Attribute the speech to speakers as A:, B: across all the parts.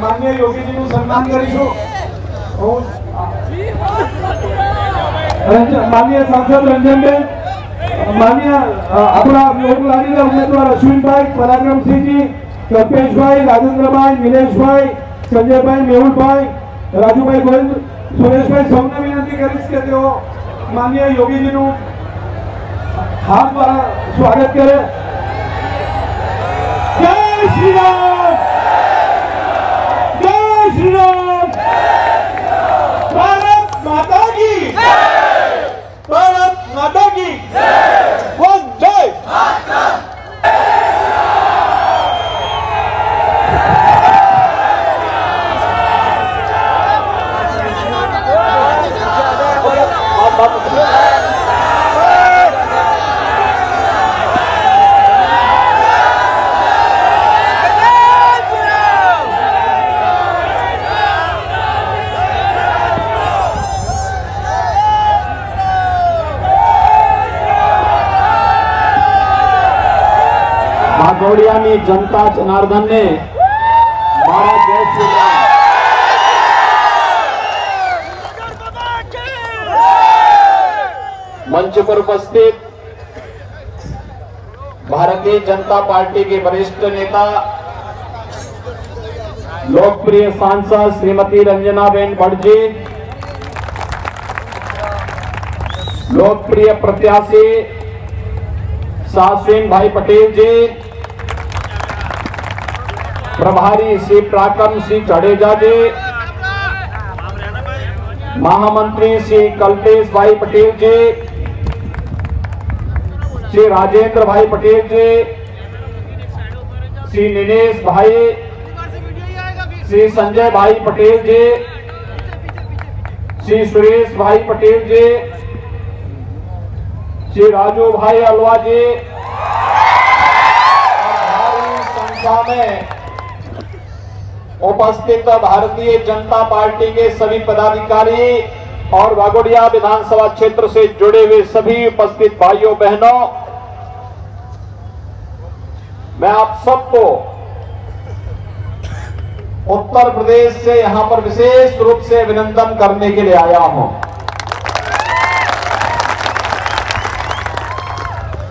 A: माननीय योगीजीનું સન્માન કરીશું। माननीय सांसद रंजनबेन, माननीय अपना लोकलाडीला उमेदवार अश्विनभाई, पराक्रमसिंहजी, कल्पेशभाई, राजेंद्रभाई, निलेशभाई, संजयभाई, मेहुलभाई, राजूभाई गोयल, सुरेशभाई સૌને વિનંતી કરીશ કે તેઓ માનनीय યોગીજીનું હાથ દ્વારા સ્વાગત કરે। જય શ્રી રામ, जय श्री राम, भारत माता की, भारत माता की वंदे मातरम।
B: વાઘોડિયાની જનતા જનાર્દનને મારા જય શ્રી રામ। मंच पर उपस्थित भारतीय जनता पार्टी के वरिष्ठ नेता, लोकप्रिय सांसद श्रीमती रंजनाबेन भट्ट जी, लोकप्रिय प्रत्याशी सास्विन भाई पटेल जी, प्रभारी श्री पराक्रम सिंह जडेजा जी, महामंत्री श्री कल्पेश भाई पटेल जी, श्री राजेंद्र भाई पटेल जी, श्री निलेश भाई, श्री संजय भाई पटेल जी, श्री सुरेश भाई पटेल जी, श्री राजू भाई अलवा जी, भारी संख्या में उपस्थित भारतीय जनता पार्टी के सभी पदाधिकारी और वाघोडिया विधानसभा क्षेत्र से जुड़े हुए सभी उपस्थित भाइयों बहनों, मैं आप सबको उत्तर प्रदेश से यहां पर विशेष रूप से अभिनंदन करने के लिए आया हूं।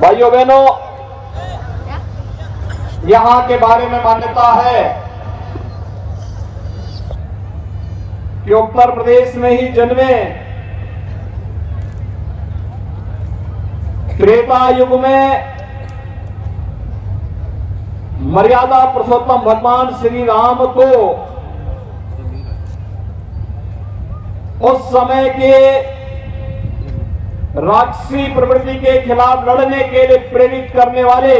B: भाइयों बहनों, यहां के बारे में मान्यता है कि उत्तर प्रदेश में ही जन्मे, त्रेता युग में मर्यादा पुरुषोत्तम भगवान श्री राम को उस समय के राक्षसी प्रवृत्ति के खिलाफ लड़ने के लिए प्रेरित करने वाले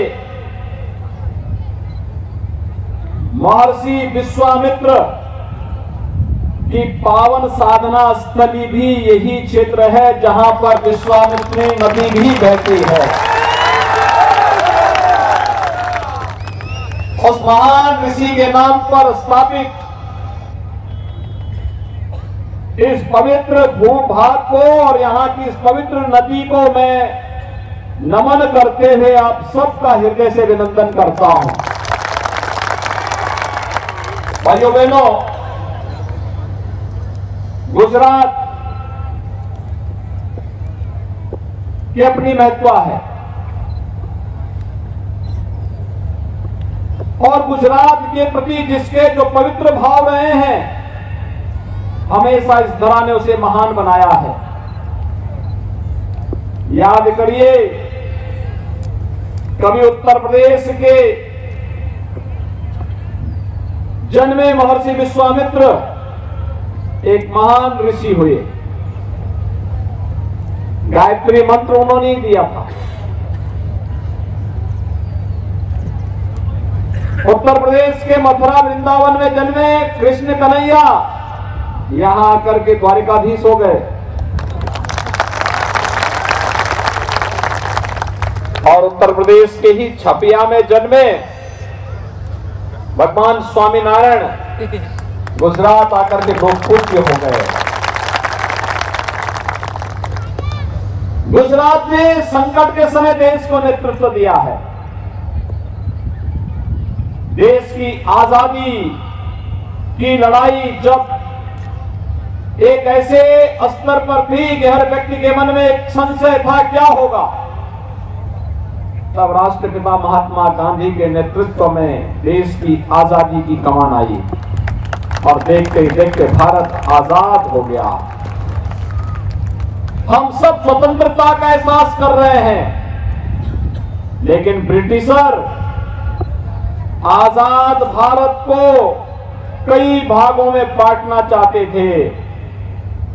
B: महर्षि विश्वामित्र की पावन साधना स्थली भी यही क्षेत्र है, जहां पर विश्वामित्री नदी भी बहती है। उस महान ऋषि के नाम पर स्थापित इस पवित्र भूभाग को और यहाँ की इस पवित्र नदी को मैं नमन करते हुए आप सबका हृदय से अभिनंदन करता हूं। भाइयों बहनों, गुजरात की अपनी महत्ता है और गुजरात के प्रति जिसके जो पवित्र भाव रहे हैं, हमेशा इस धरा ने उसे महान बनाया है। याद करिए, कभी उत्तर प्रदेश के जन्मे महर्षि विश्वामित्र एक महान ऋषि हुए। गायत्री मंत्र उन्होंने ही दिया था। उत्तर प्रदेश के मथुरा वृंदावन में जन्मे कृष्ण कन्हैया यहां आकर के द्वारिकाधीश हो गए और उत्तर प्रदेश के ही छपिया में जन्मे भगवान स्वामीनारायण गुजरात आकर के लोग पूज्य हो गए। गुजरात ने संकट के समय देश को नेतृत्व दिया है। देश की आजादी की लड़ाई जब एक ऐसे स्तर पर थी कि हर व्यक्ति के मन में एक संशय था क्या होगा, तब राष्ट्रपिता महात्मा गांधी के नेतृत्व में देश की आजादी की कमान आई और देखते ही देखते भारत आजाद हो गया। हम सब स्वतंत्रता का एहसास कर रहे हैं, लेकिन ब्रिटिशर आजाद भारत को कई भागों में बांटना चाहते थे,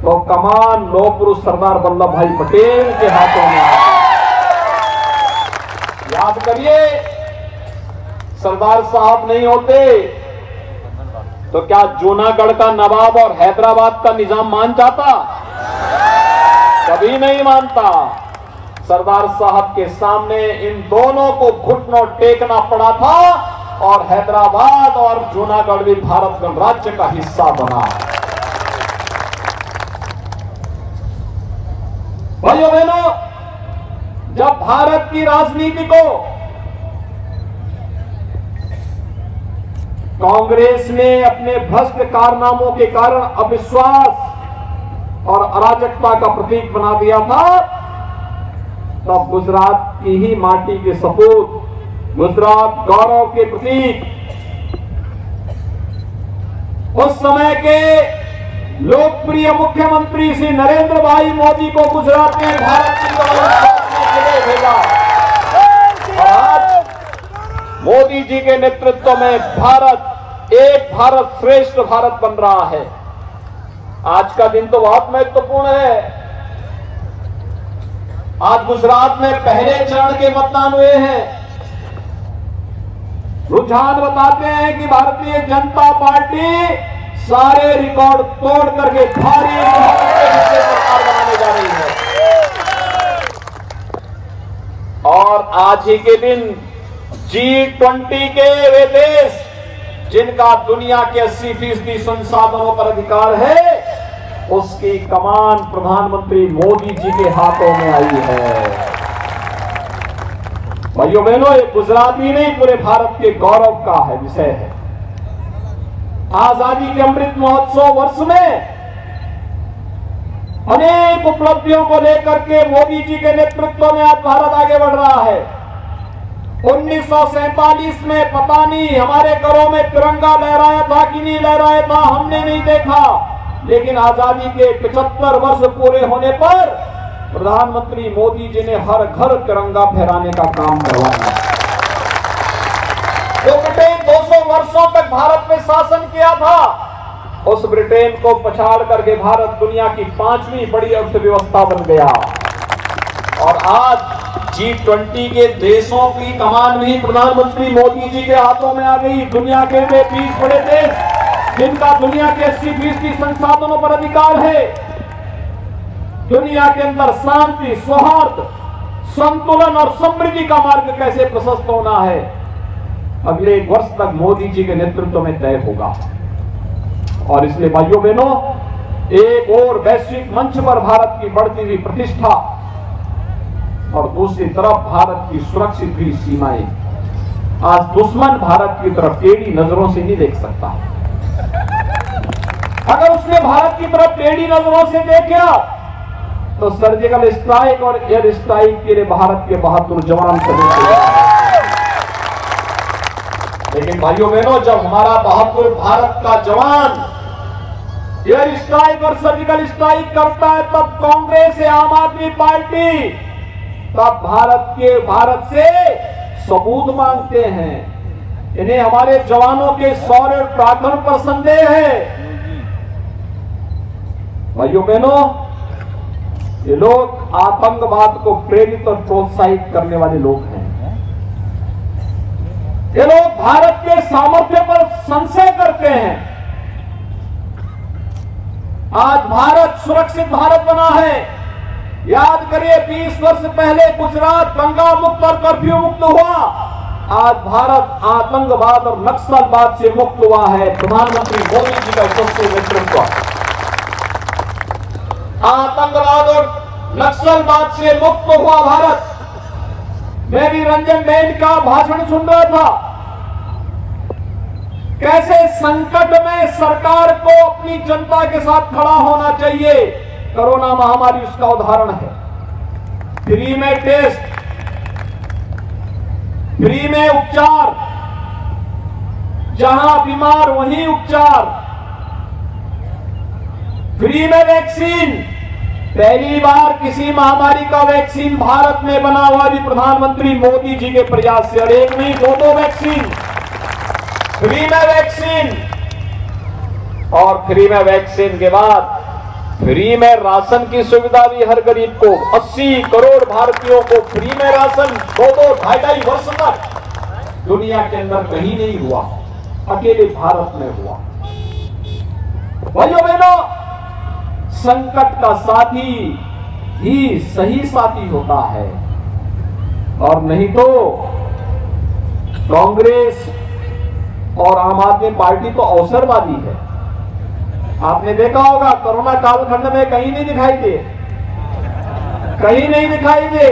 B: तो कमान लौह पुरुष सरदार वल्लभ भाई पटेल के हाथों में आई। याद करिए, सरदार साहब नहीं होते तो क्या जूनागढ़ का नवाब और हैदराबाद का निजाम मान जाता? कभी नहीं मानता। सरदार साहब के सामने इन दोनों को घुटनों टेकना पड़ा था और हैदराबाद और जूनागढ़ भी भारत गणराज्य का हिस्सा बना। भाइयों बहनों, जब भारत की राजनीति को कांग्रेस ने अपने भ्रष्ट कारनामों के कारण अविश्वास और अराजकता का प्रतीक बना दिया था, तब गुजरात की ही माटी के सपूत, गुजरात गौरव के प्रतीक, उस समय के लोकप्रिय मुख्यमंत्री श्री नरेंद्र भाई मोदी को गुजरात में भारत की के लिए भेजा और आज मोदी जी के नेतृत्व में भारत एक भारत श्रेष्ठ भारत बन रहा है। आज का दिन तो बहुत महत्वपूर्ण है। आज गुजरात में पहले चरण के मतदान हुए हैं। रुझान बताते हैं कि भारतीय जनता पार्टी सारे रिकॉर्ड तोड़ करके भारी सरकार बनाने जा रही है। और आज ही के दिन G20 के वे देश जिनका दुनिया के 80% संसाधनों पर अधिकार है, उसकी कमान प्रधानमंत्री मोदी जी के हाथों में आई है। भाइयों बहनों, ये गुजराती नहीं पूरे भारत के गौरव का है विषय है। आजादी के अमृत महोत्सव वर्ष में अनेक उपलब्धियों को लेकर के मोदी जी के नेतृत्व में आज भारत आगे बढ़ रहा है। 1947 में पता नहीं हमारे घरों में तिरंगा लहराया था कि नहीं लहराया था, हमने नहीं देखा, लेकिन आजादी के 75 वर्ष पूरे होने पर प्रधानमंत्री मोदी जी ने हर घर तिरंगा फहराने का काम करवाया। जो ब्रिटेन 200 वर्षों तक भारत में शासन किया था, उस ब्रिटेन को पछाड़ करके भारत दुनिया की 5वीं बड़ी अर्थव्यवस्था बन गया। और आज G20 के देशों की कमान भी प्रधानमंत्री मोदी जी के हाथों में आ गई। दुनिया के वे 20 बड़े देश जिनका दुनिया के 80% संसाधनों पर अधिकार है, दुनिया के अंदर शांति, सौहार्द, संतुलन और समृद्धि का मार्ग कैसे प्रशस्त होना है, अगले 1 वर्ष तक मोदी जी के नेतृत्व में तय होगा। और इसलिए भाइयों बहनों, एक और वैश्विक मंच पर भारत की बढ़ती हुई प्रतिष्ठा और दूसरी तरफ भारत की सुरक्षित हुई सीमाएं, आज दुश्मन भारत की तरफ टेढ़ी नजरों से नहीं देख सकता। अगर उसने भारत की तरफ टेढ़ी नजरों से देखा तो सर्जिकल स्ट्राइक और एयर स्ट्राइक के लिए भारत के बहादुर जवान खड़े। लेकिन भाइयों बहनों, जब हमारा बहादुर भारत का जवान एयर स्ट्राइक और सर्जिकल स्ट्राइक करता है, तब कांग्रेस या आम आदमी पार्टी तब भारत से सबूत मांगते हैं। इन्हें हमारे जवानों के शौर्य और पराक्रम पर संदेह है। भाइयों बहनों, ये लोग आतंकवाद को प्रेरित और प्रोत्साहित करने वाले लोग हैं। ये लोग भारत के सामर्थ्य पर संशय करते हैं। आज भारत सुरक्षित भारत बना है। याद करिए, 20 वर्ष पहले गुजरात दंगा मुक्त और कर्फ्यू मुक्त हुआ। आज भारत आतंकवाद और नक्सलवाद से मुक्त हुआ है। प्रधानमंत्री मोदी जी का सबसे नेतृत्व आतंकवाद और नक्सलवाद से मुक्त हुआ भारत। मैं भी रंजन बैंड का भाषण सुन रहा था। कैसे संकट में सरकार को अपनी जनता के साथ खड़ा होना चाहिए, कोरोना महामारी उसका उदाहरण है। फ्री में टेस्ट, फ्री में उपचार, जहां बीमार वहीं उपचार, फ्री में वैक्सीन। पहली बार किसी महामारी का वैक्सीन भारत में बना हुआ भी प्रधानमंत्री मोदी जी के प्रयास से, और एक नहीं दो वैक्सीन, फ्री में वैक्सीन। और फ्री में वैक्सीन के बाद फ्री में राशन की सुविधा भी हर गरीब को, 80 करोड़ भारतीयों को फ्री में राशन 2-2, 2.5 वर्ष तक दुनिया के अंदर कहीं नहीं हुआ, अकेले भारत में हुआ। भाइयों बहनों, संकट का साथी ही सही साथी होता है, और नहीं तो कांग्रेस और आम आदमी पार्टी तो अवसरवादी है। आपने देखा होगा कोरोना कालखंड में कहीं नहीं दिखाई दे, कहीं नहीं दिखाई दे।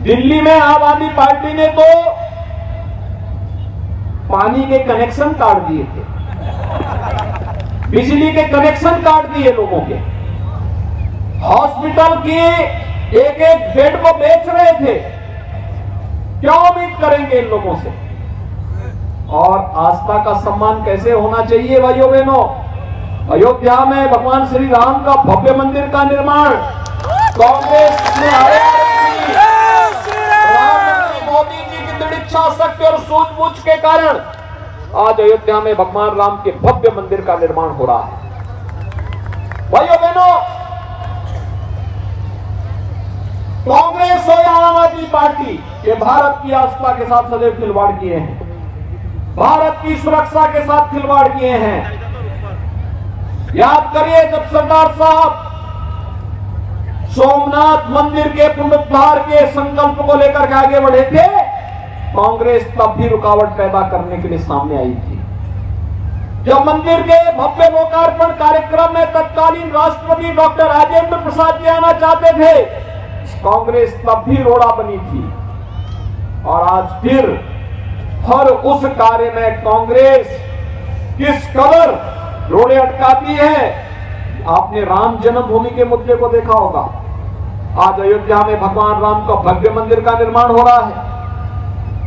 B: दिल्ली में आम आदमी पार्टी ने तो पानी के कनेक्शन काट दिए थे, बिजली के कनेक्शन काट दिए लोगों के, हॉस्पिटल के एक एक बेड को बेच रहे थे। क्या उम्मीद करेंगे इन लोगों से? और आस्था का सम्मान कैसे होना चाहिए भाइयों बहनों? अयोध्या में भगवान श्री राम का भव्य मंदिर का निर्माण कांग्रेस ने प्रधानमंत्री मोदी जी की दृढ़ इच्छा शक्ति और सूझबूझ के कारण आज अयोध्या में भगवान राम के भव्य मंदिर का निर्माण हो रहा है। भाइयों बहनों, कांग्रेस और आम आदमी पार्टी के भारत की आस्था के साथ सदैव खिलवाड़ किए हैं, भारत की सुरक्षा के साथ खिलवाड़ किए हैं। याद करिए, जब सरदार साहब सोमनाथ मंदिर के पुनरुद्धार के संकल्प को लेकर के आगे बढ़े थे, कांग्रेस तब भी रुकावट पैदा करने के लिए सामने आई थी। जब मंदिर के भव्य लोकार्पण कार्यक्रम में तत्कालीन राष्ट्रपति डॉक्टर राजेंद्र प्रसाद जी आना चाहते थे, कांग्रेस तब भी रोड़ा बनी थी। और आज फिर हर उस कार्य में कांग्रेस किस कदर रोड़े अटकाती है। आपने राम जन्मभूमि के मुद्दे को देखा होगा, आज अयोध्या में भगवान राम का भव्य मंदिर का निर्माण हो रहा है।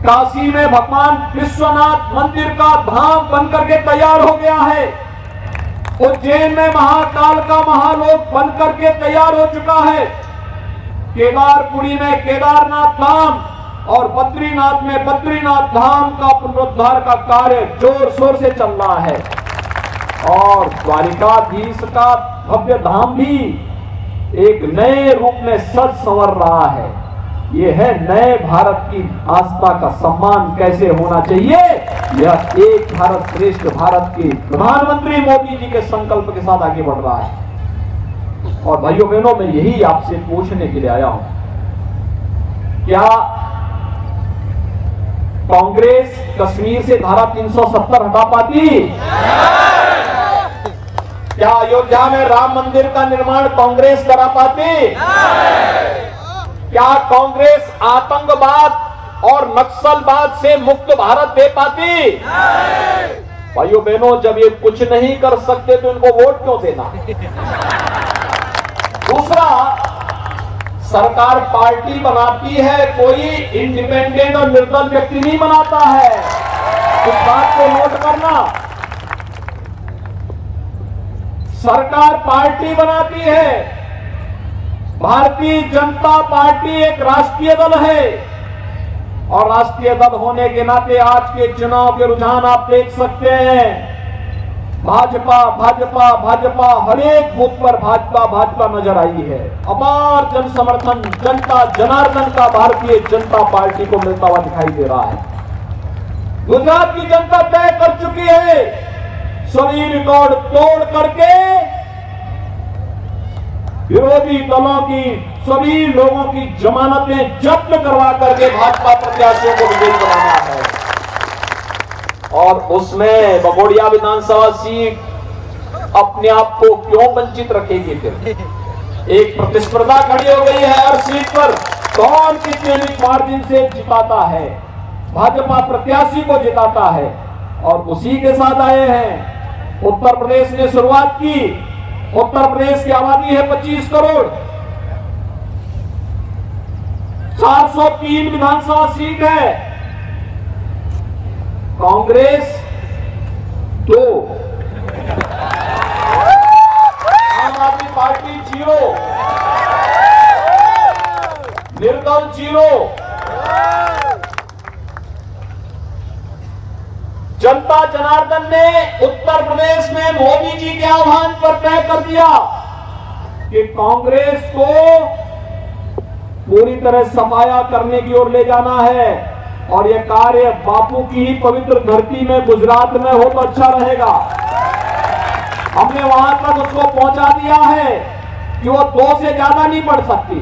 B: काशी में भगवान विश्वनाथ मंदिर का धाम बनकर के तैयार हो गया है। उज्जैन में महाकाल का महालोक बनकर के तैयार हो चुका है। केदारपुरी में केदारनाथ धाम और बद्रीनाथ में बद्रीनाथ धाम का पुनरुद्धार का कार्य जोर शोर से चल रहा है। और द्वारिकाधीश का भव्य धाम भी एक नए रूप में सज संवर रहा है। यह है नए भारत की आस्था का सम्मान कैसे होना चाहिए। यह एक भारत श्रेष्ठ भारत के प्रधानमंत्री मोदी जी के संकल्प के साथ आगे बढ़ रहा है। और भाइयों बहनों, मैं यही आपसे पूछने के लिए आया हूं, क्या कांग्रेस कश्मीर से धारा 370 हटा पाती? क्या अयोध्या में राम मंदिर का निर्माण कांग्रेस करा पाती? क्या कांग्रेस आतंकवाद और नक्सलवाद से मुक्त भारत दे पाती? भाइयों बहनों, जब ये कुछ नहीं कर सकते तो इनको वोट क्यों देना? दूसरा, सरकार पार्टी बनाती है, कोई इंडिपेंडेंट और निर्दल व्यक्ति नहीं बनाता है। इस बात को नोट करना। सरकार पार्टी बनाती है। भारतीय जनता पार्टी एक राष्ट्रीय दल है, और राष्ट्रीय दल होने के नाते आज के चुनाव के रुझान आप देख सकते हैं। भाजपा भाजपा भाजपा, हर एक बूथ पर भाजपा भाजपा नजर आई है। अपार जन समर्थन जनता जनार्दन का भारतीय जनता पार्टी को मिलता हुआ दिखाई दे रहा है। गुजरात की जनता तय कर चुकी है, सभी रिकॉर्ड तोड़ करके विरोधी दलों की सभी लोगों की जमानतें जब्त करवा करके भाजपा प्रत्याशियों को विजयी बनाना है। और उसमें बगोड़िया विधानसभा सीट अपने आप को क्यों वंचित रखेगी? फिर एक प्रतिस्पर्धा खड़ी हो गई है हर सीट पर, कौन कितने मार्जिन से जिताता है। भाजपा प्रत्याशी को जिताता है और उसी के साथ आए हैं। उत्तर प्रदेश ने शुरुआत की। उत्तर प्रदेश की आबादी है 25 करोड़, 403 विधानसभा सीट है। कांग्रेस 2, आम आदमी पार्टी 0, निर्दल 0। जनता जनार्दन ने उत्तर प्रदेश में मोदी जी के आह्वान पर तय कर दिया कि कांग्रेस को पूरी तरह सफाया करने की ओर ले जाना है और यह कार्य बापू की ही पवित्र धरती में गुजरात में हो तो अच्छा रहेगा। हमने वहां तक उसको पहुंचा दिया है कि वो 2 से ज्यादा नहीं बढ़ सकती।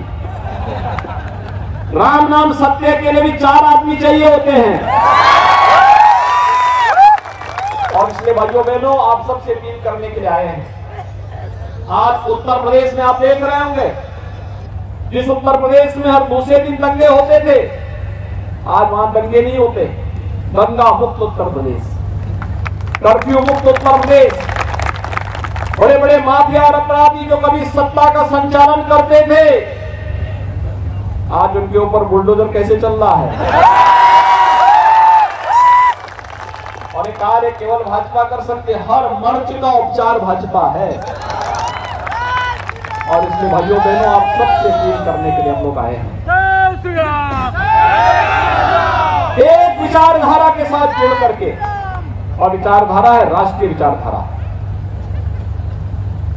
B: राम नाम सत्य के लिए भी 4 आदमी चाहिए होते हैं। और इसलिए भाइयों बहनों, आप सबसे अपील करने के लिए आए हैं। आज उत्तर प्रदेश में आप देख रहे होंगे, जिस उत्तर प्रदेश में हर दूसरे दिन दंगे होते थे, आज वहां दंगे नहीं होते। दंगा मुक्त उत्तर प्रदेश, कर्फ्यू मुक्त उत्तर प्रदेश। बड़े बड़े माफिया और अपराधी जो कभी सत्ता का संचालन करते थे, आज उनके ऊपर बुलडोजर कैसे चल रहा है। और ये कार्य केवल भाजपा कर सकते, हर मर्ज का उपचार भाजपा है। और इसलिए भाइयों बहनों, आप सबसे अपील करने के लिए हम लोग आए हैं, एक विचारधारा के साथ जुड़ करके, और विचारधारा है राष्ट्रीय विचारधारा।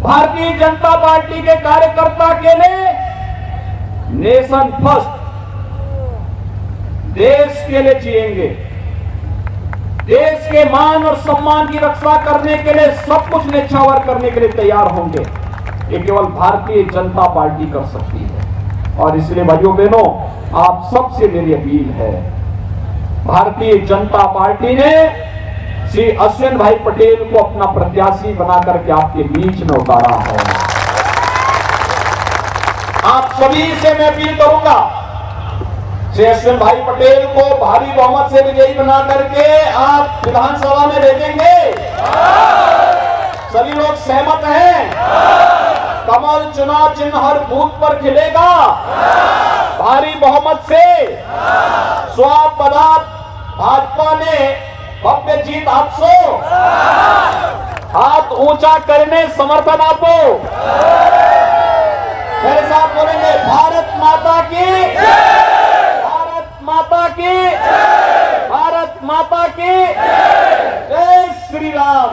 B: भारतीय जनता पार्टी के कार्यकर्ता के लिए नेशन फर्स्ट, देश के लिए जिएंगे, देश के मान और सम्मान की रक्षा करने के लिए सब कुछ न्यौछावर करने के लिए तैयार होंगे। ये केवल भारतीय जनता पार्टी कर सकती है। और इसलिए भाइयों बहनों, आप सबसे मेरी अपील है, भारतीय जनता पार्टी ने श्री अश्विन भाई पटेल को अपना प्रत्याशी बना करके आपके बीच में उतारा है। आप सभी से मैं अपील करूंगा, श्री अश्विन भाई पटेल को भारी बहुमत से विजयी बना करके आप विधानसभा में भेजेंगे। सभी लोग सहमत हैं? कमल चुनाव चिन्ह हर बूथ पर खिलेगा, भारी बहुमत से स्वापदात भाजपा ने भव्य जीत आपसो। हाथ ऊंचा करने समर्थन आपो। मेरे साथ बोलेंगे, भारत माता की, माता की, भारत माता की जय श्री राम।